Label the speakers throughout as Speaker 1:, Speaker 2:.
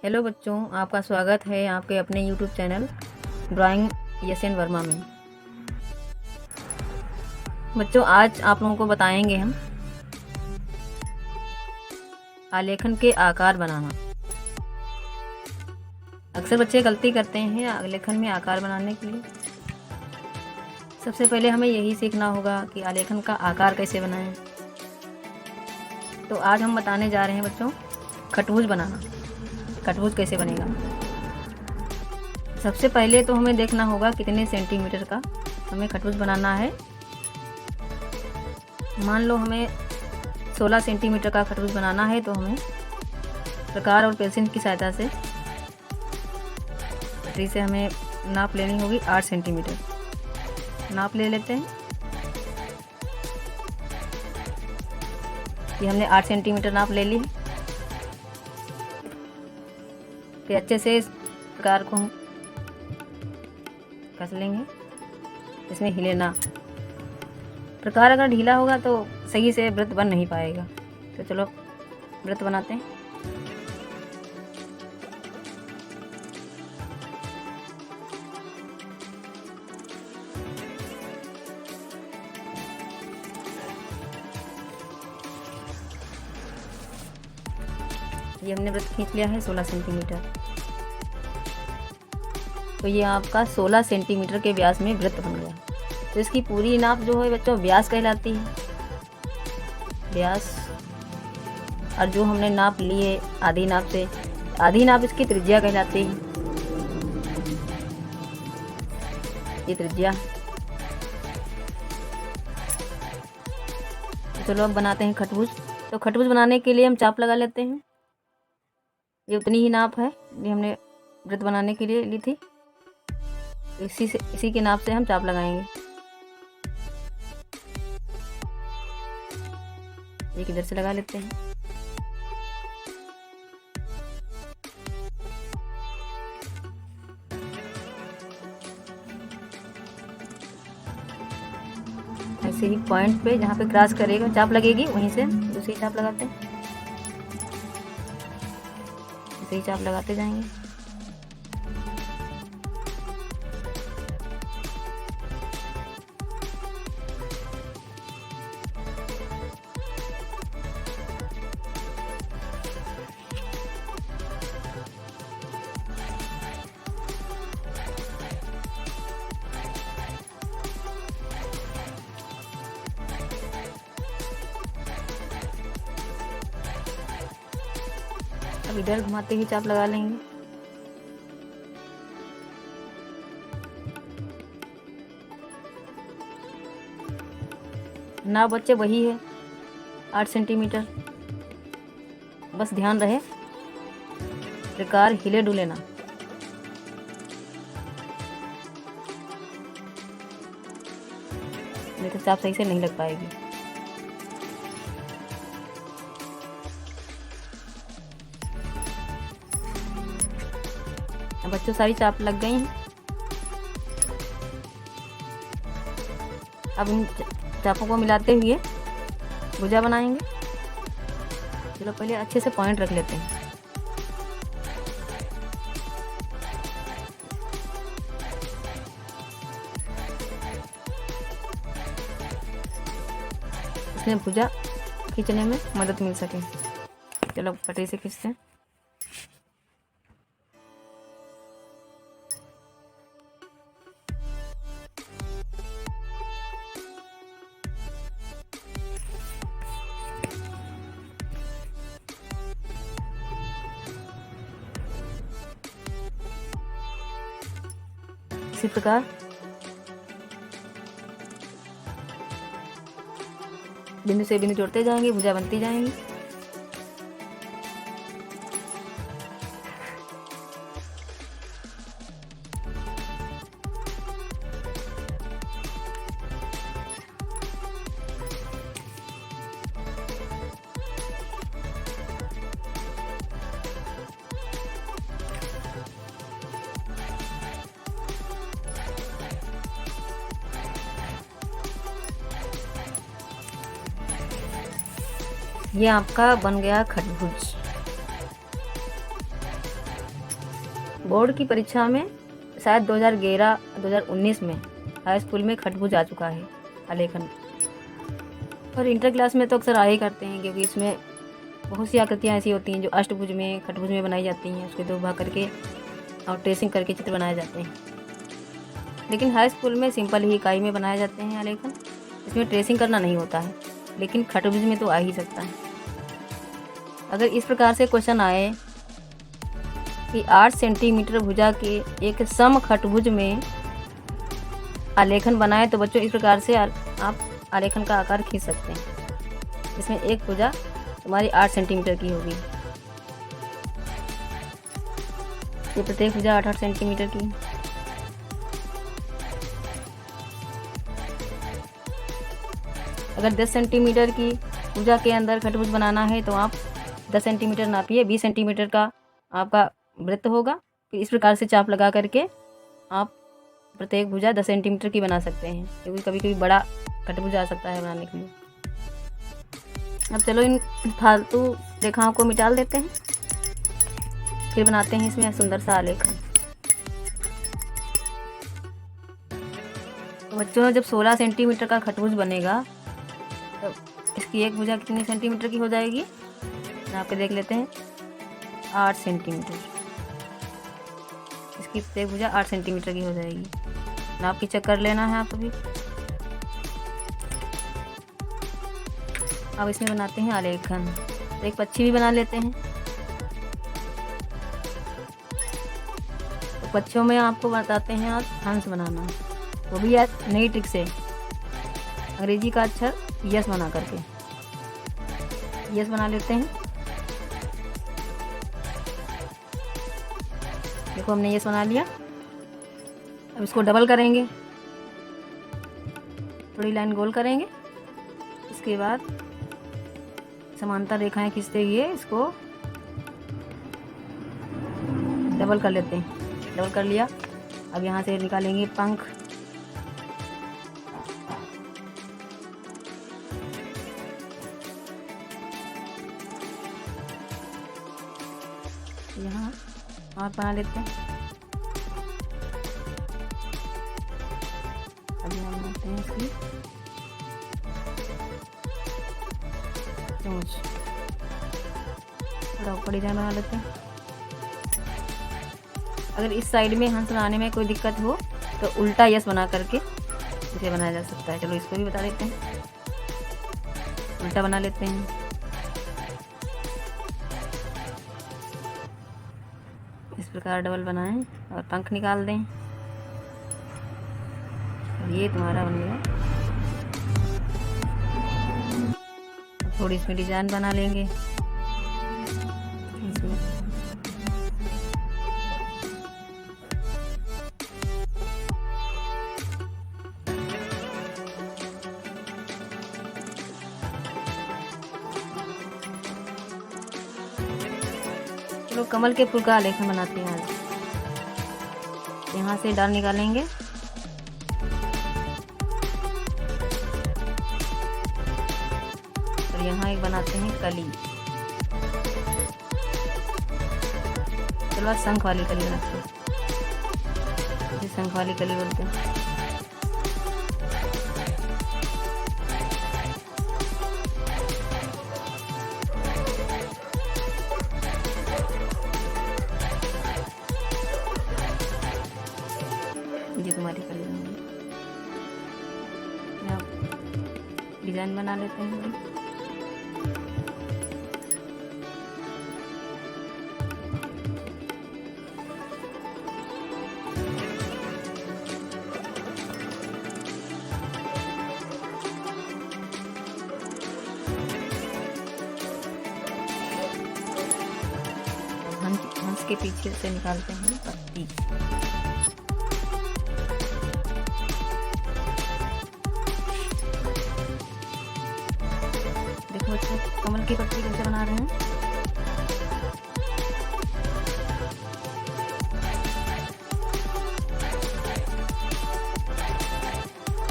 Speaker 1: Hello बच्चों, आपका स्वागत है आपके अपने YouTube channel drawing SN. Verma में। बच्चों, आज आप लोगों को बताएंगे हम आलेखन के आकार बनाना। अक्सर बच्चे गलती करते हैं आलेखन में आकार बनाने के लिए। सबसे पहले हमें यही सीखना होगा कि आलेखन का आकार कैसे बनाएं। तो आज हम बताने जा रहे हैं बच्चों खटभुज बनाना। खटभुज कैसे बनेगा। सबसे पहले तो हमें देखना होगा कितने सेंटीमीटर का हमें खटभुज बनाना है। मान लो हमें 16 सेंटीमीटर का खटभुज बनाना है, तो हमें प्रकार और पेंसिल की सहायता से पटरी से हमें नाप लेनी होगी 8 सेंटीमीटर। नाप ले लेते हैं। ये हमने 8 सेंटीमीटर नाप ले ली है। फिर अच्छे से इस प्रकार को हम कस लेंगे, इसमें हिले ना। प्रकार अगर ढीला होगा तो सही से वृत्त बन नहीं पाएगा। तो चलो वृत्त बनाते हैं। ये हमने वृत्त खींच लिया है 16 सेंटीमीटर। तो ये आपका 16 सेंटीमीटर के व्यास में वृत्त बन गया। तो इसकी पूरी नाप जो है बच्चों व्यास कहलाती है। व्यास और जो हमने नाप लिए आधी नाप से, आधी नाप इसकी त्रिज्या कहलाती है। ये त्रिज्या। तो चलो अब बनाते हैं खटभुज। तो खटभुज बनाने के लिए हम चाप लगा लेते हैं। ये उतनी ही नाप है ये हमने वृत्त बनाने के लिए ली थी। इसी के नाप से हम चाप लगाएंगे। एक इधर से लगा लेते हैं। ऐसे ही पॉइंट पे जहाँ पे क्रॉस करेगा चाप लगेगी वहीं से दूसरी चाप लगाते हैं। ऐसे ही चाप लगाते जाएंगे। अब इधर घुमाते ही चाप लगा लेंगे। ना बच्चे वही है 8 सेंटीमीटर। बस ध्यान रहे प्रकार हिले डुले ना। नहीं तो चाप सही से नहीं लग पाएगी। बच्चों सारी चाप लग गई हैं। अब इन चापों को मिलाते हुए भुजा बनाएंगे। चलो पहले अच्छे से पॉइंट रख लेते हैं। इसमें भुजा खींचने में मदद मिल सके। चलो पटरी से खींचते हैं। इसी प्रकार बिंदु से बिंदु जोड़ते जाएंगे, भुजा बनती जाएंगी। ये आपका बन गया खटभुज। बोर्ड की परीक्षा में शायद 2011-2019 में हाई स्कूल में खटभुज आ चुका है आलेखन, और इंटर क्लास में तो अक्सर आ ही करते हैं, क्योंकि इसमें बहुत सी आकृतियाँ ऐसी होती हैं जो अष्टभुज में, खटभुज में बनाई जाती हैं। उसके 2 भाग करके और ट्रेसिंग करके चित्र बनाए जाते हैं। लेकिन हाई स्कूल में सिंपल ही इकाई में बनाए जाते हैं आलेखन, इसमें ट्रेसिंग करना नहीं होता है। लेकिन खटभुज में तो आ ही सकता है। अगर इस प्रकार से क्वेश्चन आए कि 8 सेंटीमीटर भुजा के एक सम खटभुज में आलेखन बनाए, तो बच्चों इस प्रकार से आप आलेखन का आकार खींच सकते हैं। इसमें एक भुजा तुम्हारी 8 सेंटीमीटर की होगी। ये प्रत्येक भुजा 8-8 सेंटीमीटर की। अगर 10 सेंटीमीटर की भुजा के अंदर खटभुज बनाना है तो आप 10 सेंटीमीटर नापिए, 20 सेंटीमीटर का आपका वृत्त होगा। फिर इस प्रकार से चाप लगा करके आप प्रत्येक भुजा 10 सेंटीमीटर की बना सकते हैं, क्योंकि कभी कभी बड़ा खटभुज आ सकता है बनाने के लिए। अब चलो इन फालतू रेखाओं को मिटा देते हैं, फिर बनाते हैं इसमें सुंदर सा आलेखन। तो बच्चों, जब 16 सेंटीमीटर का खटभुज बनेगा तो इसकी एक भुजा कितनी सेंटीमीटर की हो जाएगी, नाप के देख लेते हैं। 8 सेंटीमीटर। इसकी प्रत्येक भुजा 8 सेंटीमीटर की हो जाएगी। नाप की चेक कर लेना है आप अभी। अब इसमें बनाते हैं आलेखन। तो एक पक्षी भी बना लेते हैं। तो पक्षियों में आपको बताते हैं आज हंस बनाना, वो भी यार नई ट्रिक से, अंग्रेजी का अक्षर यस बना करके। यस बना लेते हैं। देखो हमने यस बना लिया। अब इसको डबल करेंगे, थोड़ी लाइन गोल करेंगे। इसके बाद समांतर रेखाएं खींचते हुए इसको डबल कर लेते हैं। डबल कर लिया। अब यहाँ से निकालेंगे पंख। यहाँ और बना लेते हैं। अभी हम बनाते हैं इसकी चोंच। थोड़ा ऊपर डिजाइन बना लेते हैं। अगर इस साइड में हंस बनाने में कोई दिक्कत हो तो उल्टा यस बना करके इसे बनाया जा सकता है। चलो इसको भी बता देते हैं। उल्टा बना लेते हैं। इस प्रकार डबल बनाएं और पंख निकाल दें। और ये तुम्हारा बन गया। थोड़ी इसमें डिजाइन बना लेंगे। चलो कमल के फूल का आलेखन बनाते हैं आज। यहाँ से डाल निकालेंगे। और यहाँ एक बनाते हैं कली। चलो शंख वाली कली बनाते हैं। इसे शंख वाली कली बोलते हैं। ये तुम्हारी कली होगी। डिजाइन बना लेते हैं। हंस के पीछे से निकालते हैं पत्ती। देखो बच्चों, कमल की पत्ती कैसे बना रहे हैं।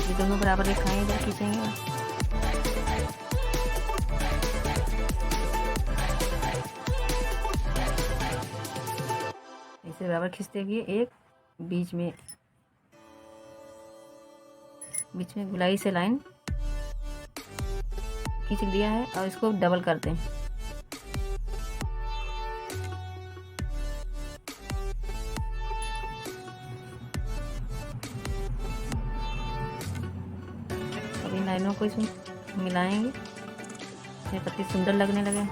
Speaker 1: ये दोनों बराबर रेखाएं इधर खींचेंगे। इसे बराबर खींचते हुए एक बीच में गुलाई से लाइन खींच दिया है और इसको डबल करते हैं। अब इन लाइनों को इसमें मिलाएंगे, ये पत्ती सुंदर लगने लगे।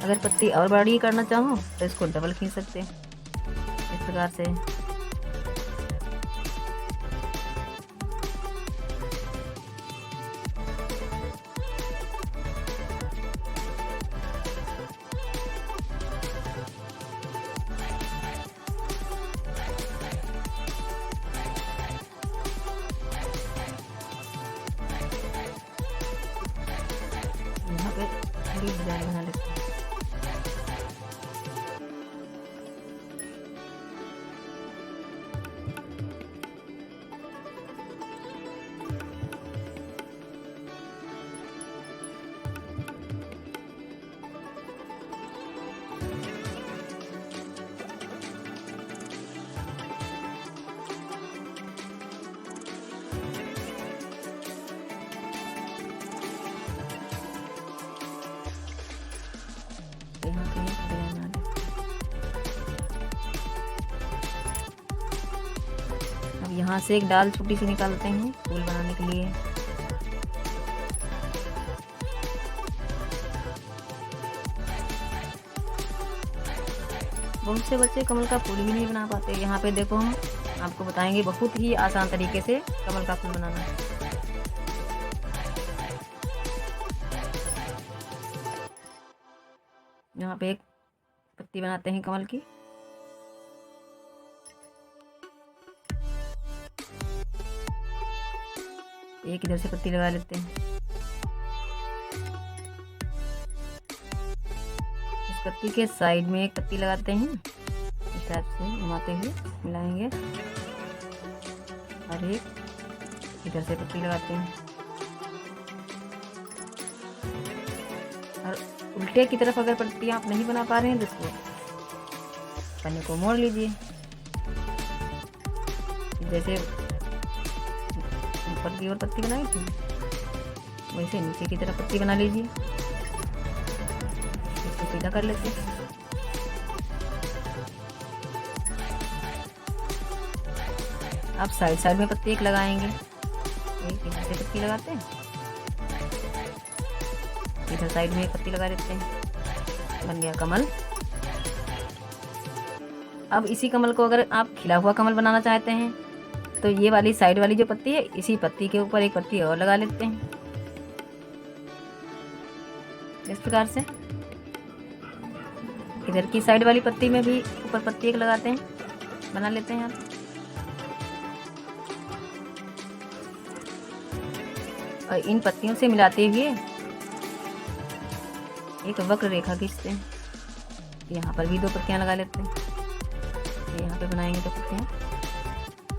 Speaker 1: अगर पत्ती और बड़ी करना चाहो तो इसको डबल खींच सकते हैं इस प्रकार से। यहाँ पे डिजाइन बना लेते हैं। यहाँ पे डिजाइन बना लेते हैं। अब यहाँ से एक डाल छोटी सी निकालते हैं फूल बनाने के लिए। बहुत से बच्चे कमल का फूल भी नहीं बना पाते। यहाँ पे देखो हम आपको बताएंगे बहुत ही आसान तरीके से कमल का फूल बनाना। यहाँ पे एक पत्ती बनाते हैं कमल की। एक इधर से पत्ती लगा लेते हैं। इस पत्ती के साइड में एक पत्ती लगाते हैं, इस टाइप से घुमाते हुए मिलाएंगे और एक इधर से पत्ती लगाते हैं और उल्टे की तरफ अगर पत्तियां आप नहीं बना पा रहे हैं तो इसको पन्ने को मोड़ लीजिए। जैसे ऊपर की ओर पत्ती बनाई थी वैसे नीचे की तरफ पत्ती बना लीजिए। इसको सीधा कर लेते हैं। आप साइड साइड में पत्ती एक लगाएंगे। एक इधर से पत्ती लगाते हैं, इधर साइड में एक पत्ती लगा देते हैं। बन गया कमल। अब इसी कमल को अगर आप खिला हुआ कमल बनाना चाहते हैं तो ये वाली साइड वाली जो पत्ती है इसी पत्ती के ऊपर एक पत्ती और लगा लेते हैं इस प्रकार से। इधर की साइड वाली पत्ती में भी ऊपर पत्ती एक लगाते हैं, बना लेते हैं आप। और इन पत्तियों से मिलाते हुए एक वक्र रेखा खींचते हैं। यहाँ पर भी दो पत्तियां लगा लेते हैं। यहाँ पे बनाएंगे दो पत्तियां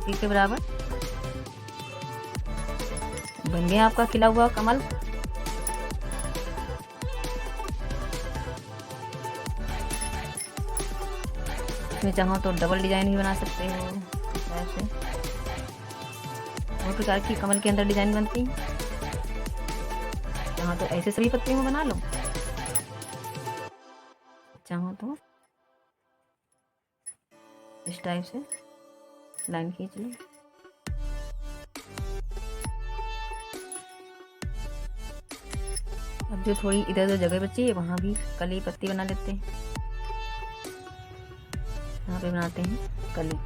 Speaker 1: ठीक के बराबर। बन गया आपका खिला हुआ कमल। इसमें चाहो तो डबल डिजाइन भी बना सकते हो ऐसे। बहुत प्रकार की कमल के अंदर डिजाइन बनती है। चाहो तो ऐसे सभी पत्तियों को बना लो, चाहो तो इस टाइप से लाइन खींच लो। अब जो थोड़ी इधर उधर जगह बची है वहां भी कली पत्ती बना लेते हैं। यहाँ पे बनाते हैं कली।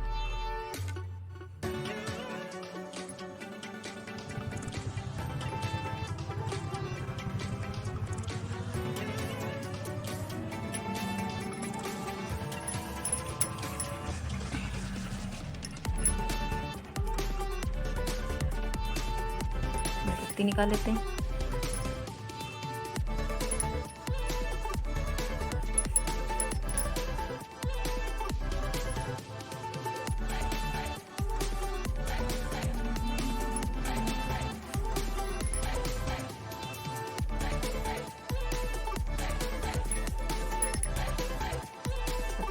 Speaker 1: पत्ती निकाल लेते हैं।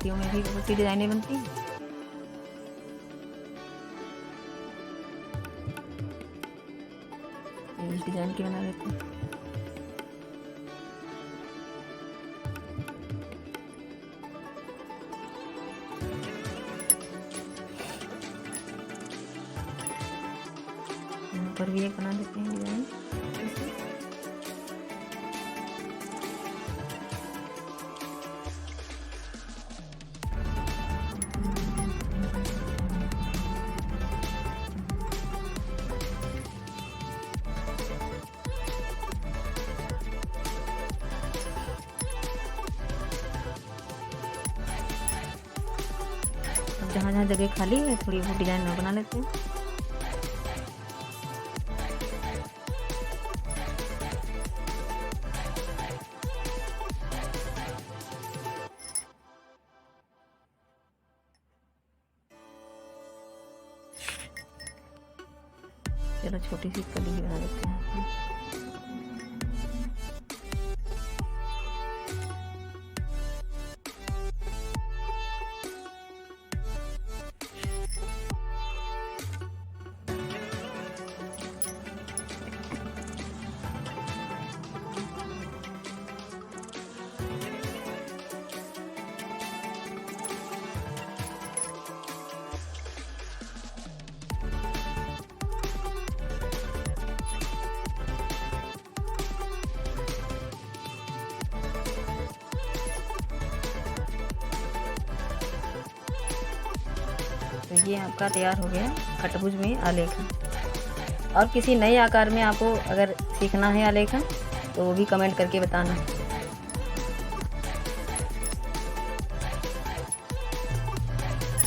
Speaker 1: मोतियों में भी बहुत सी डिज़ाइनें बनती हैं। इस डिज़ाइन की बना लेते हैं। यहाँ पर भी एक बना लेते हैं डिज़ाइन। अब जहाँ जहाँ जगह खाली है थोड़ी वो डिज़ाइन और बना लेते हैं। चलो छोटी सी कली भी बना लेते हैं। तो ये आपका तैयार हो गया खटभुज में आलेखन। और किसी नए आकार में आपको अगर सीखना है आलेखन तो वो भी कमेंट करके बताना।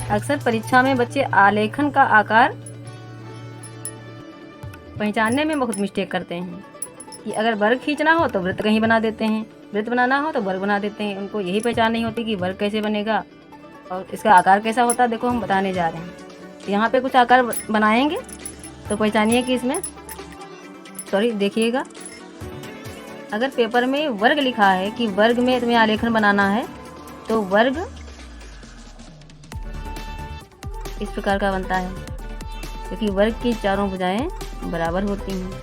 Speaker 1: अक्सर परीक्षा में बच्चे आलेखन का आकार पहचानने में बहुत मिस्टेक करते हैं कि अगर वर्ग खींचना हो तो वृत्त कहीं बना देते हैं, वृत्त बनाना हो तो वर्ग बना देते हैं। उनको यही पहचान नहीं होती कि वर्ग कैसे बनेगा और इसका आकार कैसा होता है। देखो हम बताने जा रहे हैं। यहाँ पे कुछ आकार बनाएंगे तो पहचानिए कि इसमें देखिएगा, अगर पेपर में वर्ग लिखा है कि वर्ग में तुम्हें आलेखन बनाना है तो वर्ग इस प्रकार का बनता है, क्योंकि वर्ग की चारों भुजाएं बराबर होती हैं।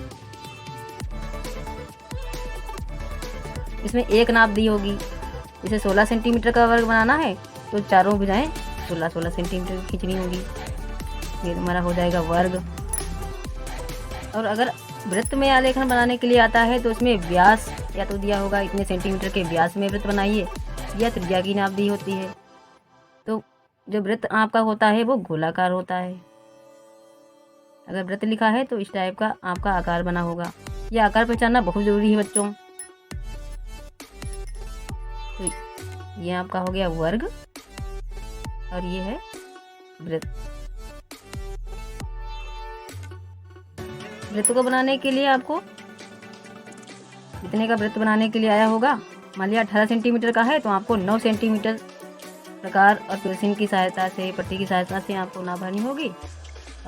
Speaker 1: इसमें एक नाप दी होगी, जैसे 16 सेंटीमीटर का वर्ग बनाना है तो चारों भुजाएं 16-16 सेंटीमीटर खींचनी होगी, ये हमारा हो जाएगा वर्ग। और अगर वृत्त में आलेखन बनाने के लिए आता है तो उसमें व्यास या तो दिया होगा इतने सेंटीमीटर के व्यास में वृत्त बनाइए, या त्रिज्या की नाप दी होती है। तो जो वृत्त आपका होता है वो गोलाकार होता है। अगर वृत्त लिखा है तो इस टाइप का आपका आकार बना होगा। यह आकार पहचानना बहुत ज़रूरी है बच्चों। तो ये आपका हो गया वर्ग और ये है वृत्त। वृत्त को बनाने के लिए आपको इतने का वृत्त बनाने के लिए आया होगा, मान लिया 18 सेंटीमीटर का है तो आपको 9 सेंटीमीटर प्रकार और पेंसिल की सहायता से, पट्टी की सहायता से आपको नाप भरनी होगी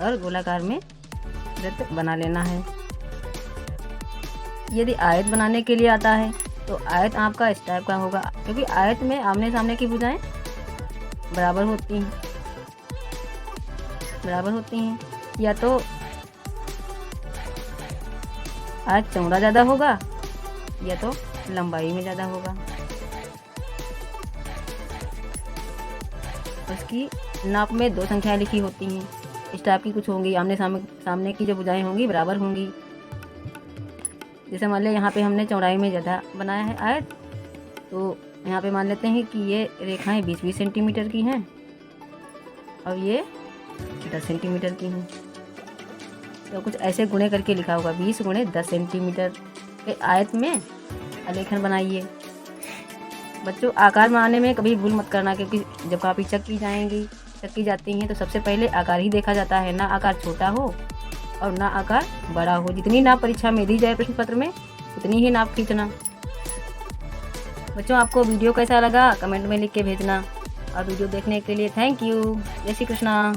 Speaker 1: और गोलाकार में वृत्त बना लेना है। यदि आयत बनाने के लिए आता है तो आयत आपका इस टाइप का होगा, क्योंकि आयत में आमने सामने की भुजाएं बराबर होती हैं। या तो आयत चौड़ा ज़्यादा होगा या तो लंबाई में ज़्यादा होगा। उसकी नाप में 2 संख्याएं लिखी होती हैं, इस टाइप की कुछ होंगी। आमने सामने की जो भुजाएं होंगी बराबर होंगी। जैसे मान लिया यहाँ पे हमने चौड़ाई में ज़्यादा बनाया है आयत, तो यहाँ पे मान लेते हैं कि ये रेखाएं 20-20 सेंटीमीटर की हैं और ये 10 सेंटीमीटर की हैं। तो कुछ ऐसे गुणे करके लिखा होगा 20 गुणे 10 सेंटीमीटर के आयत में आलेखन बनाइए। बच्चों आकार बनाने में कभी भूल मत करना, क्योंकि जब कापी चेक की जाती हैं तो सबसे पहले आकार ही देखा जाता है, ना आकार छोटा हो और ना आकार बड़ा हो। जितनी नाप परीक्षा में दी जाए प्रश्न पत्र में उतनी ही नाप खींचना। बच्चों आपको वीडियो कैसा लगा कमेंट में लिख के भेजना, और वीडियो देखने के लिए थैंक यू। जय श्री कृष्णा।